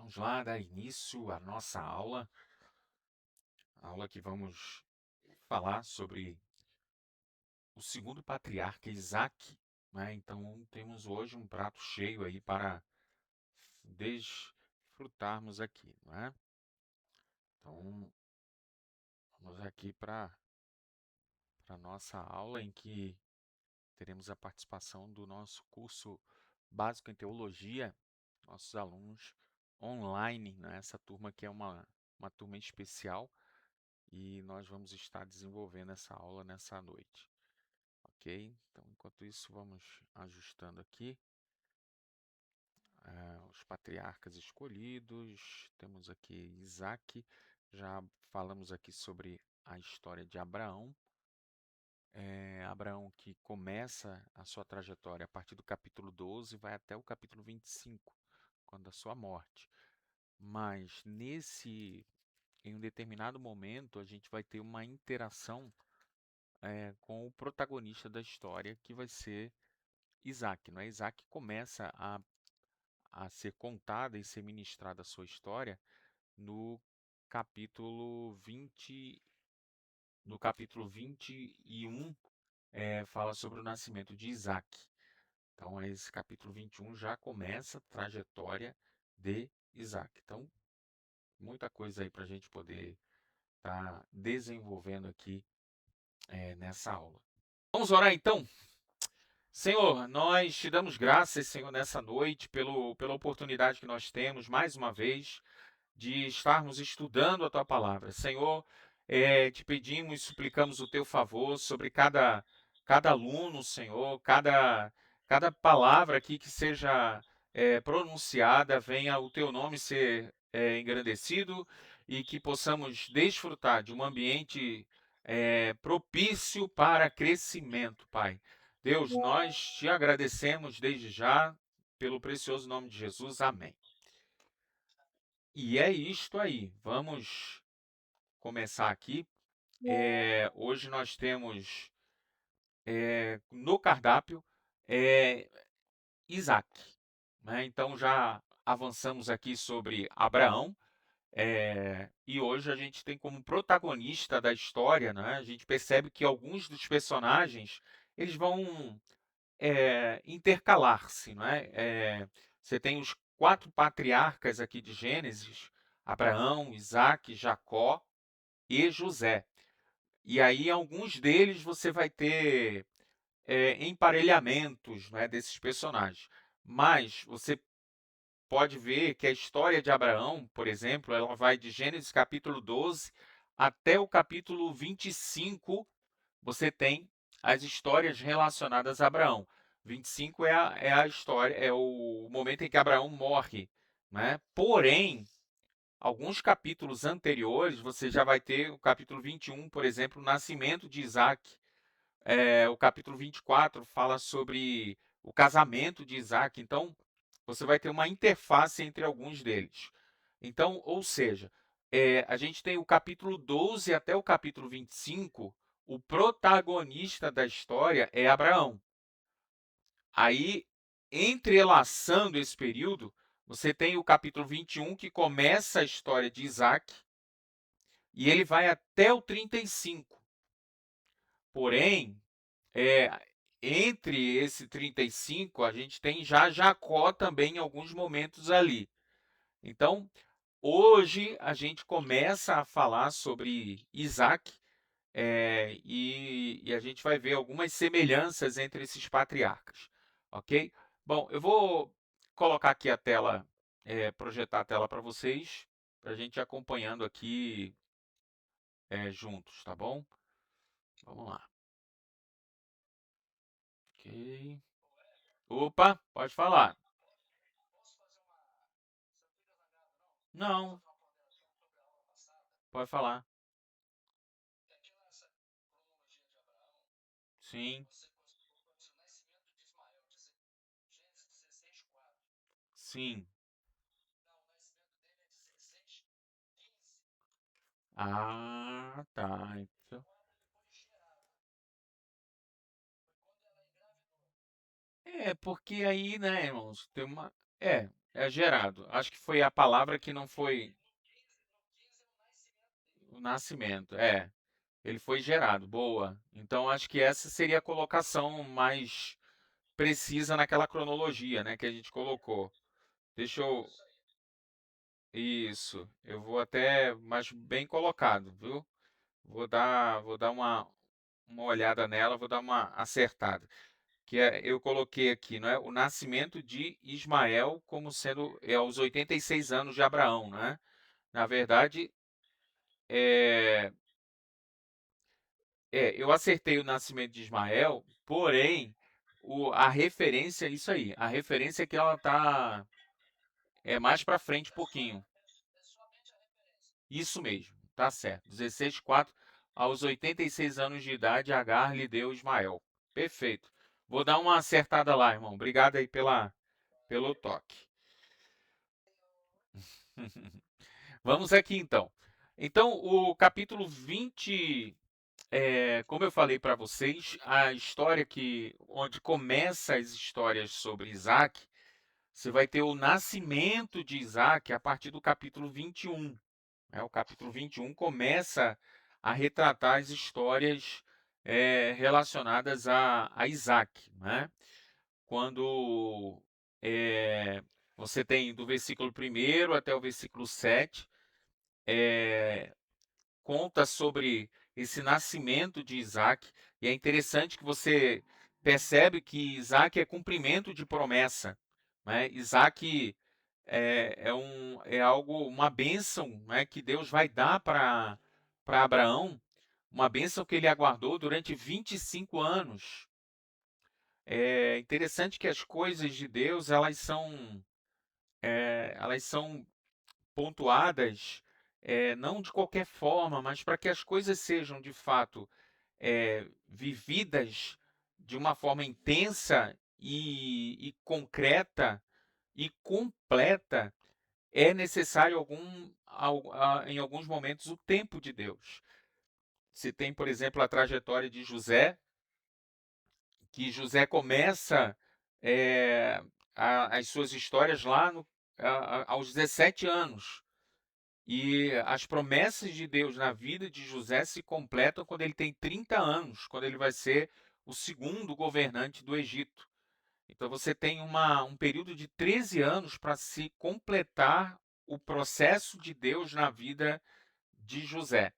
Vamos lá dar início à nossa aula que vamos falar sobre o segundo patriarca Isaac, né? Então temos hoje um prato cheio aí para desfrutarmos aqui, não é? Então vamos aqui para a nossa aula em que teremos a participação do nosso curso básico em teologia, nossos alunos online, né? Essa turma que é uma turma especial. E nós vamos estar desenvolvendo essa aula nessa noite, ok? Então, enquanto isso, vamos ajustando aqui os patriarcas escolhidos. Temos aqui Isaac, já falamos aqui sobre a história de Abraão. Abraão que começa a sua trajetória a partir do capítulo 12, vai até o capítulo 25, quando da sua morte. Mas em um determinado momento, a gente vai ter uma interação com o protagonista da história, que vai ser Isaac. Não é? Isaac começa a ser contada e ser ministrada a sua história no capítulo 20, no capítulo 21, fala sobre o nascimento de Isaac. Então, esse capítulo 21 já começa a trajetória de Isaac. Então, muita coisa aí para a gente poder estar desenvolvendo aqui nessa aula. Vamos orar então? Senhor, nós te damos graças, Senhor, nessa noite, pela oportunidade que nós temos, mais uma vez, de estarmos estudando a tua palavra. Senhor, te pedimos, suplicamos o teu favor sobre cada aluno, Senhor, cada palavra aqui que seja pronunciada, venha o teu nome ser engrandecido e que possamos desfrutar de um ambiente propício para crescimento, Pai. Deus, nós te agradecemos desde já, pelo precioso nome de Jesus. Amém. E é isto aí. Vamos começar aqui. Hoje nós temos no cardápio Isaac, né? Então já avançamos aqui sobre Abraão. E hoje a gente tem como protagonista da história, né? A gente percebe que alguns dos personagens eles vão intercalar-se, não é? Você tem os 4 patriarcas aqui de Gênesis: Abraão, Isaque, Jacó e José. E aí, alguns deles você vai ter emparelhamentos, não é, desses personagens. Mas você pode ver que a história de Abraão, por exemplo, ela vai de Gênesis capítulo 12 até o capítulo 25. Você tem as histórias relacionadas a Abraão. 25 é a história, é o momento em que Abraão morre, né? Porém, alguns capítulos anteriores, você já vai ter o capítulo 21, por exemplo, o nascimento de Isaac. O capítulo 24 fala sobre o casamento de Isaac. Então, você vai ter uma interface entre alguns deles. Então, ou seja, a gente tem o capítulo 12 até o capítulo 25, o protagonista da história é Abraão. Aí, entrelaçando esse período, você tem o capítulo 21, que começa a história de Isaac, e ele vai até o 35. Porém, é, entre esse 35, a gente tem já Jacó também em alguns momentos ali. Então, hoje a gente começa a falar sobre Isaac, e a gente vai ver algumas semelhanças entre esses patriarcas, ok? Bom, eu vou colocar aqui a tela, projetar a tela para vocês, para a gente ir acompanhando aqui juntos, tá bom? Vamos lá. Ok. Opa, pode falar. Não, pode falar. Sim, sim. Ah, tá. Então, porque aí, né, irmãos, tem uma. É gerado. Acho que foi a palavra que não foi o nascimento. Ele foi gerado. Boa. Então acho que essa seria a colocação mais precisa naquela cronologia, né, que a gente colocou. Deixa eu. Isso. Eu vou até, mas bem colocado, viu? Vou dar uma olhada nela, vou dar uma acertada. Eu coloquei aqui, não é? O nascimento de Ismael como sendo aos 86 anos de Abraão, né? Na verdade, é, eu acertei o nascimento de Ismael, porém, a referência é isso aí. A referência é que ela tá mais para frente um pouquinho. Isso mesmo, tá certo. 16:4 aos 86 anos de idade, Agar lhe deu Ismael. Perfeito. Vou dar uma acertada lá, irmão. Obrigado aí pelo toque. Vamos aqui então. Então, o capítulo 20, como eu falei para vocês, a história onde começa as histórias sobre Isaac, você vai ter o nascimento de Isaac a partir do capítulo 21. Né? O capítulo 21 começa a retratar as histórias relacionadas a Isaac. Né? Quando você tem do versículo 1 até o versículo 7, conta sobre esse nascimento de Isaac, e é interessante que você percebe que Isaac é cumprimento de promessa. Né? Isaac é algo, uma bênção, né, que Deus vai dar para Abraão, uma bênção que ele aguardou durante 25 anos. É interessante que as coisas de Deus elas são pontuadas, não de qualquer forma, mas para que as coisas sejam de fato vividas de uma forma intensa e concreta e completa, é necessário em alguns momentos o tempo de Deus. Se tem, por exemplo, a trajetória de José, que José começa as suas histórias lá aos 17 anos. E as promessas de Deus na vida de José se completam quando ele tem 30 anos, quando ele vai ser o segundo governante do Egito. Então você tem um período de 13 anos para se completar o processo de Deus na vida de José.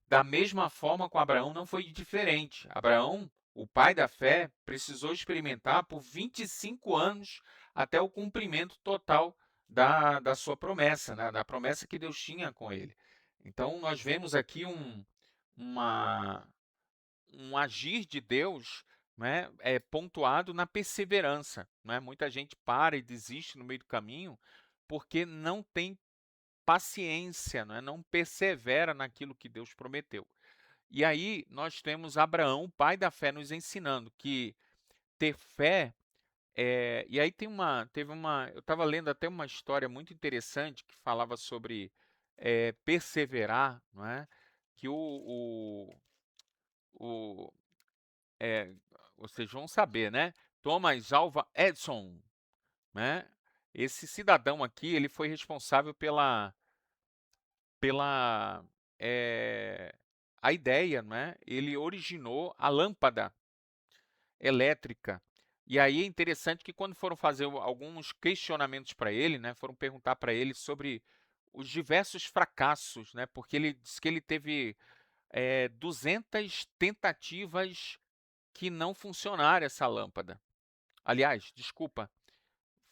Da mesma forma com Abraão não foi diferente. Abraão, o pai da fé, precisou experimentar por 25 anos até o cumprimento total da sua promessa, né? Da promessa que Deus tinha com ele. Então nós vemos aqui uma, um agir de Deus, né, pontuado na perseverança. Né? Muita gente para e desiste no meio do caminho porque não tem paciência, não persevera naquilo que Deus prometeu. E aí nós temos Abraão, o pai da fé, nos ensinando que ter fé e aí eu estava lendo até uma história muito interessante que falava sobre perseverar, não é? Que o é, vocês vão saber, né? Thomas Alva Edison, né? Esse cidadão aqui, ele foi responsável pela a ideia, né? Ele originou a lâmpada elétrica. E aí é interessante que quando foram fazer alguns questionamentos para ele, né? Foram perguntar para ele sobre os diversos fracassos, né? Porque ele disse que ele teve 200 tentativas que não funcionaram essa lâmpada. Aliás, desculpa,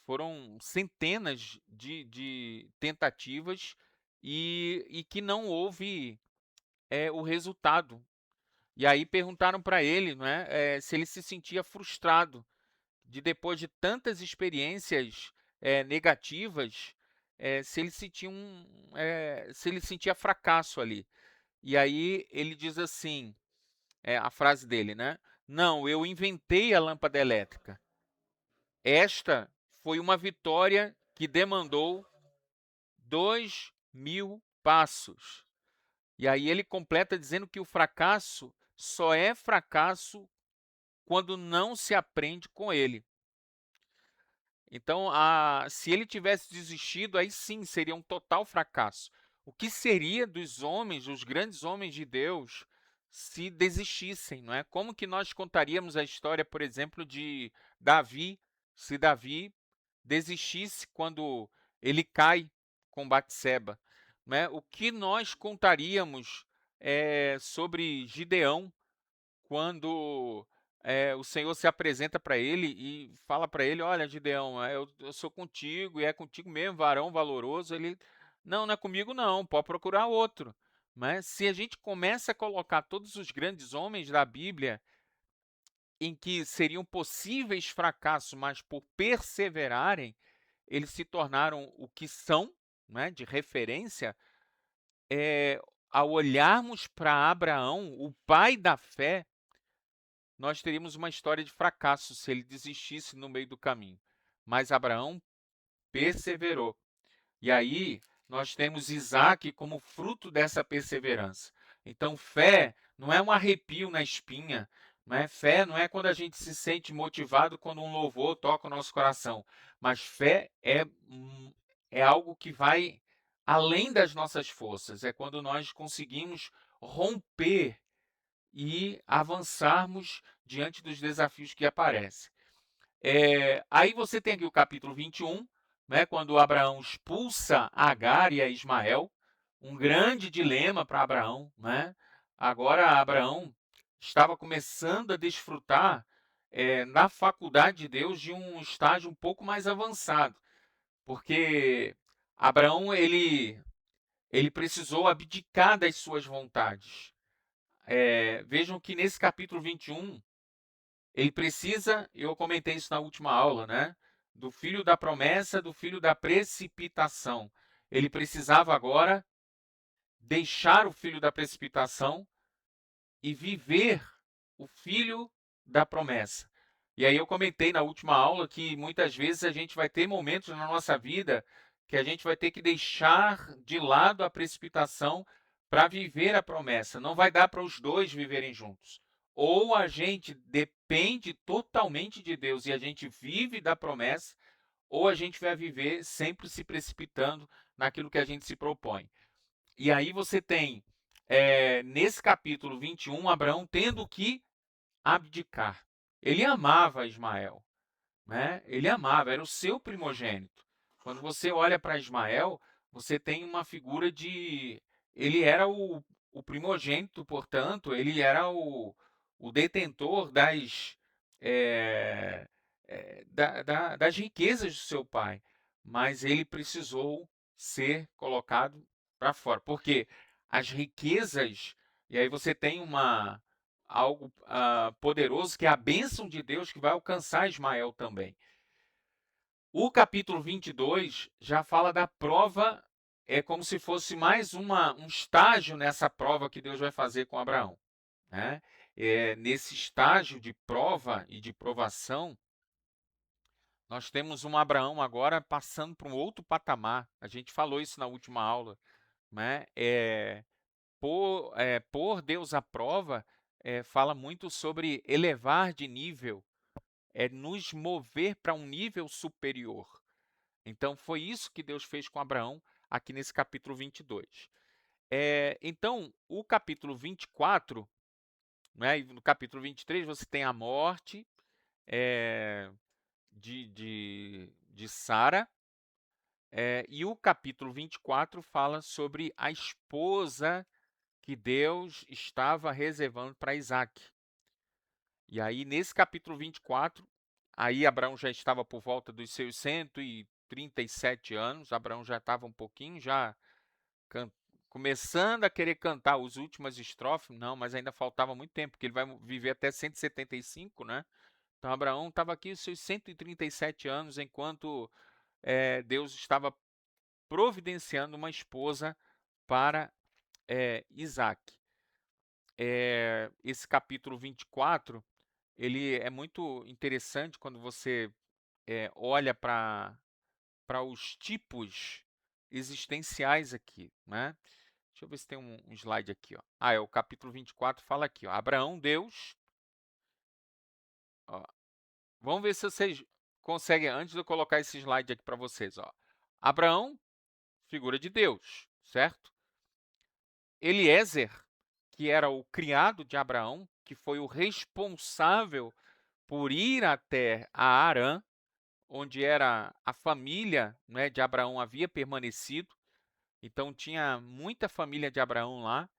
foram centenas de tentativas e que não houve o resultado. E aí perguntaram para ele, né, se ele se sentia frustrado de depois de tantas experiências negativas, se ele sentia fracasso ali. E aí ele diz assim, a frase dele, né? Não, eu inventei a lâmpada elétrica. Esta foi uma vitória que demandou 2.000 passos. E aí ele completa dizendo que o fracasso só é fracasso quando não se aprende com ele. Então, se ele tivesse desistido, aí sim seria um total fracasso. O que seria dos homens, dos grandes homens de Deus, se desistissem, não é? Como que nós contaríamos a história, por exemplo, de Davi, se Davi desistisse quando ele cai com Batseba, né? O que nós contaríamos sobre Gideão quando o Senhor se apresenta para ele e fala para ele: Olha, Gideão, eu sou contigo e é contigo mesmo, varão valoroso. Ele: Não, não é comigo, não, pode procurar outro. Mas se a gente começa a colocar todos os grandes homens da Bíblia em que seriam possíveis fracassos, mas por perseverarem, eles se tornaram o que são, né, de referência. Ao olharmos para Abraão, o pai da fé, nós teríamos uma história de fracasso se ele desistisse no meio do caminho. Mas Abraão perseverou. E aí nós temos Isaac como fruto dessa perseverança. Então, fé não é um arrepio na espinha, não é? Fé não é quando a gente se sente motivado quando um louvor toca o nosso coração, mas fé é algo que vai além das nossas forças, é quando nós conseguimos romper e avançarmos diante dos desafios que aparecem. Aí você tem aqui o capítulo 21, né, quando Abraão expulsa Agar e a Ismael, um grande dilema para Abraão. Né? Agora, Abraão estava começando a desfrutar na faculdade de Deus de um estágio um pouco mais avançado, porque Abraão ele precisou abdicar das suas vontades. Vejam que nesse capítulo 21, ele precisa, eu comentei isso na última aula, né? Do filho da promessa, do filho da precipitação. Ele precisava agora deixar o filho da precipitação e viver o filho da promessa. E aí eu comentei na última aula que muitas vezes a gente vai ter momentos na nossa vida que a gente vai ter que deixar de lado a precipitação para viver a promessa. Não vai dar para os dois viverem juntos. Ou a gente depende totalmente de Deus e a gente vive da promessa, ou a gente vai viver sempre se precipitando naquilo que a gente se propõe. E aí você tem, nesse capítulo 21, Abraão tendo que abdicar. Ele amava Ismael, né? Ele amava, era o seu primogênito. Quando você olha para Ismael, você tem uma figura de. Ele era o primogênito, portanto, ele era o detentor é, das riquezas do seu pai. Mas ele precisou ser colocado para fora. Porque as riquezas. E aí você tem algo poderoso que é a bênção de Deus que vai alcançar Ismael também. O capítulo 22 já fala da prova, é como se fosse mais um estágio nessa prova que Deus vai fazer com Abraão. Né? Nesse estágio de prova e de provação, nós temos um Abraão agora passando para um outro patamar. A gente falou isso na última aula. Né? Por Deus à prova, fala muito sobre elevar de nível, nos mover para um nível superior. Então, foi isso que Deus fez com Abraão aqui nesse capítulo 22. Então, o capítulo 24, né, e no capítulo 23, você tem a morte de Sara, e o capítulo 24 fala sobre a esposa que Deus estava reservando para Isaac. E aí, nesse capítulo 24, aí Abraão já estava por volta dos seus 137 anos, Abraão já estava um pouquinho já começando a querer cantar as últimas estrofes, não, mas ainda faltava muito tempo, porque ele vai viver até 175, né? Então Abraão estava aqui os seus 137 anos, enquanto Deus estava providenciando uma esposa para Isaac. Esse capítulo 24, ele é muito interessante quando você olha para os tipos existenciais aqui, né? Deixa eu ver se tem um slide aqui, ó. O capítulo 24 fala aqui, ó. Abraão, Deus. Ó, vamos ver se vocês. consegue, antes de eu colocar esse slide aqui para vocês, ó. Abraão, figura de Deus, certo? Eliezer, que era o criado de Abraão, que foi o responsável por ir até a Harã, onde era a família, né, de Abraão havia permanecido. Então tinha muita família de Abraão lá.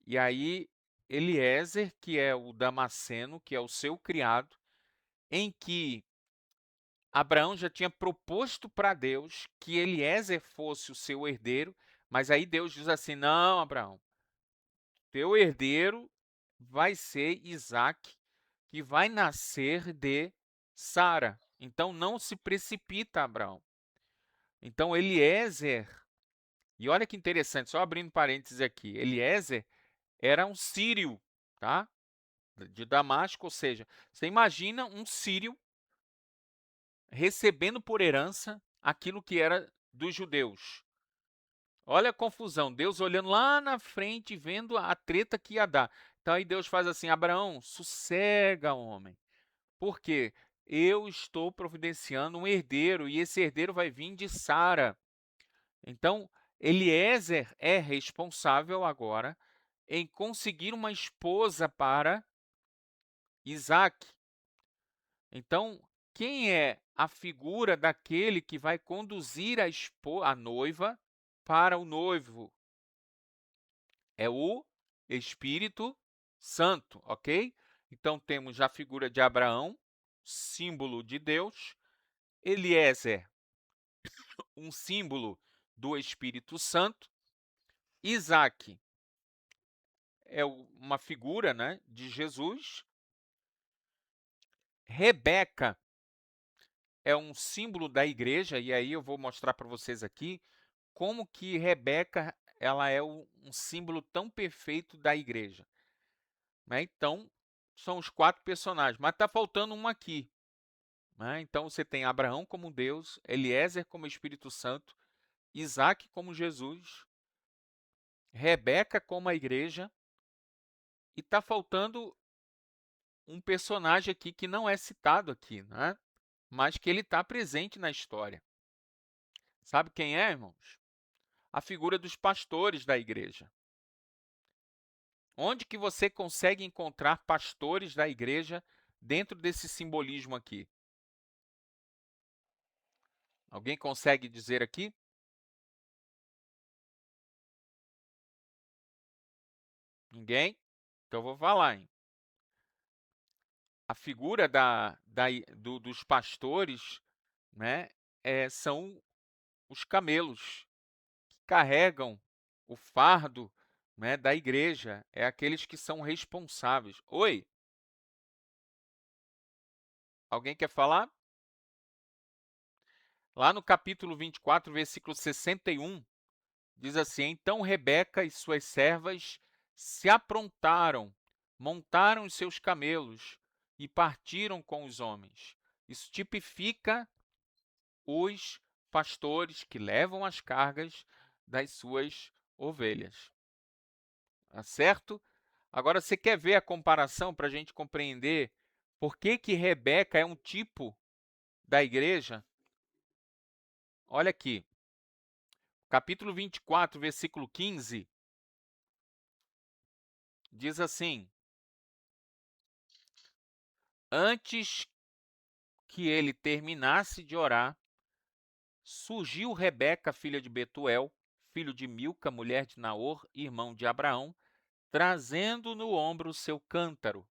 E aí Eliezer, que é o Damasceno, que é o seu criado, em que Abraão já tinha proposto para Deus que Eliezer fosse o seu herdeiro, mas aí Deus diz assim: não, Abraão, teu herdeiro vai ser Isaque, que vai nascer de Sara. Então não se precipita, Abraão. Então Eliezer, e olha que interessante, só abrindo parênteses aqui, Eliezer era um sírio, tá? De Damasco, ou seja, você imagina um sírio recebendo por herança aquilo que era dos judeus. Olha a confusão, Deus olhando lá na frente, vendo a treta que ia dar. Então aí Deus faz assim: Abraão, sossega, homem. Por quê? Eu estou providenciando um herdeiro e esse herdeiro vai vir de Sara. Então, Eliezer é responsável agora em conseguir uma esposa para Isaque. Então, quem é a figura daquele que vai conduzir a noiva para o noivo? É o Espírito Santo, ok? Então, temos a figura de Abraão, símbolo de Deus, Eliezer, um símbolo do Espírito Santo, Isaque é uma figura, né, de Jesus, Rebeca é um símbolo da igreja, e aí eu vou mostrar para vocês aqui como que Rebeca ela é um símbolo tão perfeito da igreja, né? Então, são os 4 personagens, mas está faltando um aqui, né? Então, você tem Abraão como Deus, Eliezer como Espírito Santo, Isaque como Jesus, Rebeca como a igreja, e está faltando um personagem aqui que não é citado aqui, né? Mas que ele está presente na história. Sabe quem é, irmãos? A figura dos pastores da igreja. Onde que você consegue encontrar pastores da igreja dentro desse simbolismo aqui? Alguém consegue dizer aqui? Ninguém? Então eu vou falar, hein? A figura dos pastores, né, são os camelos que carregam o fardo, né, da igreja. É aqueles que são responsáveis. Oi? Alguém quer falar? Lá no capítulo 24, versículo 61, diz assim: Então Rebeca e suas servas se aprontaram, montaram os seus camelos e partiram com os homens. Isso tipifica os pastores que levam as cargas das suas ovelhas. Tá certo? Agora, você quer ver a comparação para a gente compreender por que que Rebeca é um tipo da igreja? Olha aqui, capítulo 24, versículo 15, diz assim: Antes que ele terminasse de orar, surgiu Rebeca, filha de Betuel, filho de Milca, mulher de Naor, irmão de Abraão, trazendo no ombro o seu cântaro.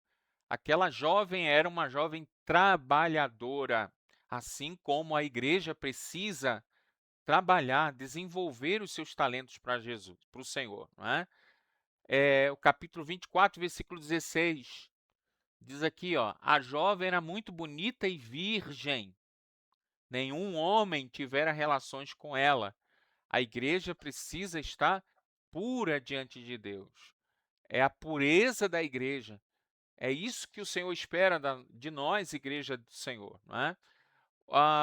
Aquela jovem era uma jovem trabalhadora, assim como a igreja precisa trabalhar, desenvolver os seus talentos para Jesus, para o Senhor, não é? O capítulo 24, versículo 16, diz aqui, ó, a jovem era muito bonita e virgem, nenhum homem tivera relações com ela. A igreja precisa estar pura diante de Deus. É a pureza da igreja. É isso que o Senhor espera de nós, igreja do Senhor, não é?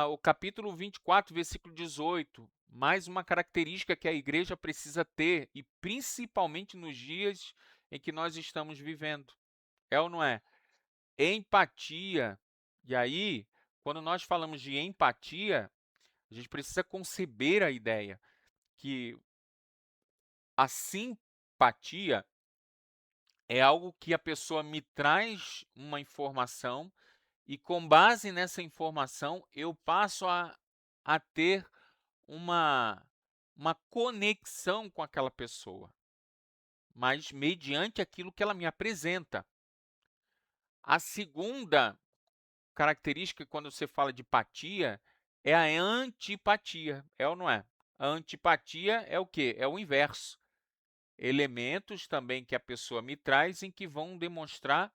O capítulo 24, versículo 18, mais uma característica que a igreja precisa ter, e principalmente nos dias em que nós estamos vivendo. É ou não é? Empatia. E aí, quando nós falamos de empatia, a gente precisa conceber a ideia que a simpatia é algo que a pessoa me traz uma informação e, com base nessa informação, eu passo a ter uma, uma conexão com aquela pessoa, mas mediante aquilo que ela me apresenta. A segunda característica, quando você fala de patia, é a antipatia, é ou não é? A antipatia é o quê? É o inverso. Elementos também que a pessoa me traz em que vão demonstrar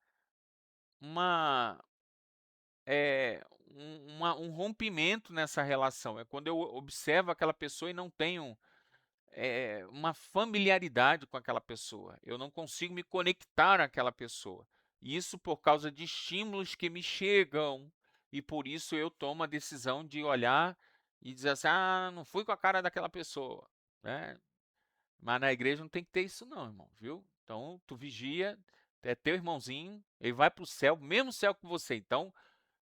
uma, um rompimento nessa relação. É quando eu observo aquela pessoa e não tenho uma familiaridade com aquela pessoa. Eu não consigo me conectar àquela pessoa. Isso por causa de estímulos que me chegam. E por isso eu tomo a decisão de olhar e dizer assim: ah, não fui com a cara daquela pessoa. Né? Mas na igreja não tem que ter isso, não, irmão, viu? Então tu vigia, é teu irmãozinho, ele vai para o céu, mesmo céu que você. Então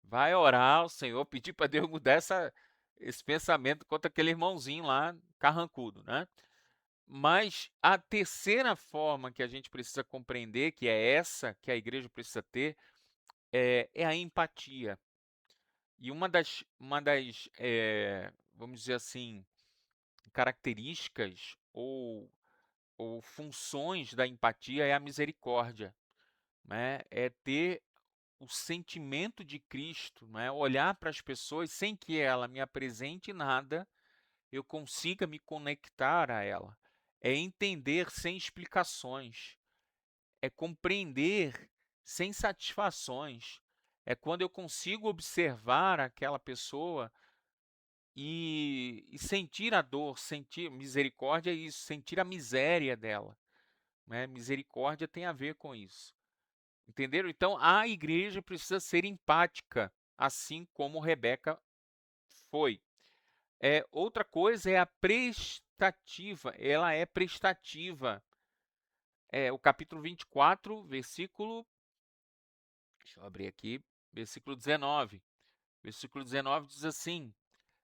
vai orar ao Senhor, pedir para Deus mudar esse pensamento contra aquele irmãozinho lá, carrancudo, né? Mas a terceira forma que a gente precisa compreender, que é essa que a igreja precisa ter, é a empatia. E vamos dizer assim, características ou funções da empatia é a misericórdia, né? É ter o sentimento de Cristo, né? Olhar para as pessoas sem que ela me apresente nada, eu consiga me conectar a ela. É entender sem explicações, é compreender sem satisfações. É quando eu consigo observar aquela pessoa e sentir a dor, sentir misericórdia é isso, sentir a miséria dela, né? Misericórdia tem a ver com isso. Entenderam? Então a igreja precisa ser empática, assim como Rebeca foi. Outra coisa é a prestativa, ela é prestativa. O capítulo 24, versículo. Deixa eu abrir aqui, versículo 19. Versículo 19 diz assim: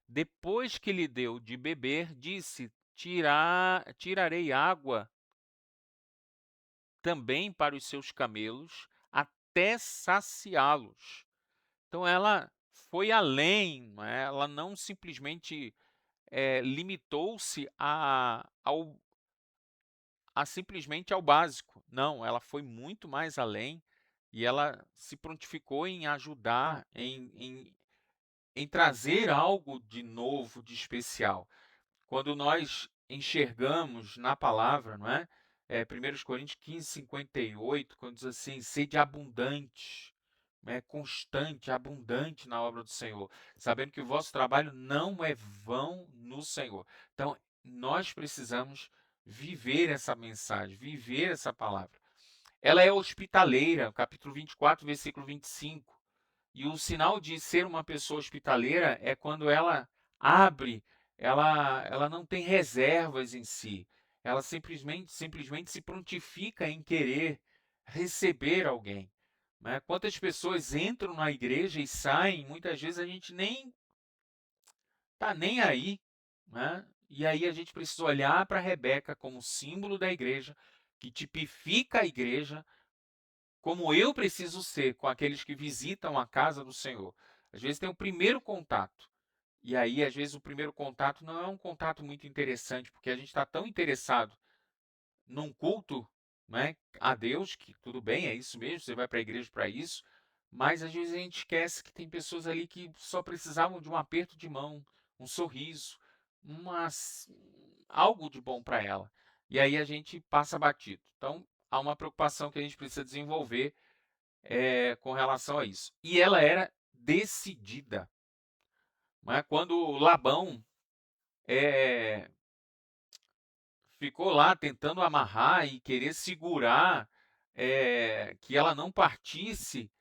Depois que lhe deu de beber, disse: Tirarei água também para os seus camelos, até saciá-los. Então ela foi além, não é? Ela não simplesmente limitou-se a simplesmente ao básico. Não, ela foi muito mais além e ela se prontificou em ajudar, em trazer algo de novo, de especial. Quando nós enxergamos na palavra, não é? 1 Coríntios 15:58, quando diz assim, sede abundante, né? Constante, abundante na obra do Senhor, sabendo que o vosso trabalho não é vão no Senhor. Então, nós precisamos viver essa mensagem, viver essa palavra. Ela é hospitaleira, capítulo 24, versículo 25. E o sinal de ser uma pessoa hospitaleira é quando ela abre, ela não tem reservas em si. Ela simplesmente se prontifica em querer receber alguém. Né? Quantas pessoas entram na igreja e saem, muitas vezes a gente nem tá nem aí. Né? E aí a gente precisa olhar para Rebeca como símbolo da igreja, que tipifica a igreja, como eu preciso ser com aqueles que visitam a casa do Senhor. Às vezes tem o primeiro contato. E aí, às vezes, o primeiro contato não é um contato muito interessante, porque a gente está tão interessado num culto, né, a Deus, que tudo bem, é isso mesmo, você vai para a igreja para isso, mas às vezes a gente esquece que tem pessoas ali que só precisavam de um aperto de mão, um sorriso, algo de bom para ela. E aí a gente passa batido. Então, há uma preocupação que a gente precisa desenvolver com relação a isso. E ela era decidida. Né? Quando Labão ficou lá tentando amarrar e querer segurar que ela não partisse,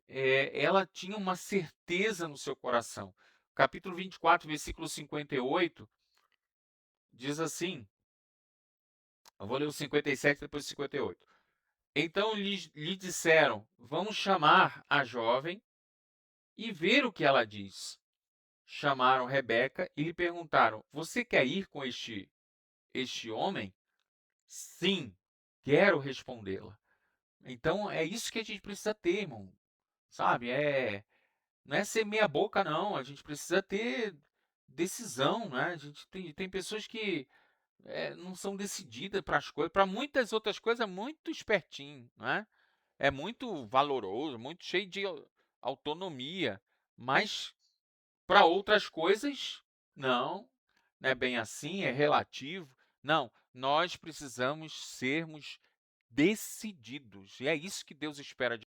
ela tinha uma certeza no seu coração. Capítulo 24, versículo 58, diz assim, eu vou ler o 57 depois o 58. Então lhe disseram, vamos chamar a jovem e ver o que ela diz. Chamaram Rebeca e lhe perguntaram: Você quer ir com este homem? Sim, quero respondê-la. Então é isso que a gente precisa ter, irmão. Sabe? Não é ser meia boca, não. A gente precisa ter decisão, né? A gente tem pessoas que não são decididas para as coisas. Para muitas outras coisas, é muito espertinho, né? É muito valoroso, muito cheio de autonomia. Mas para outras coisas, não. Não é bem assim, é relativo. Não, nós precisamos sermos decididos. E é isso que Deus espera de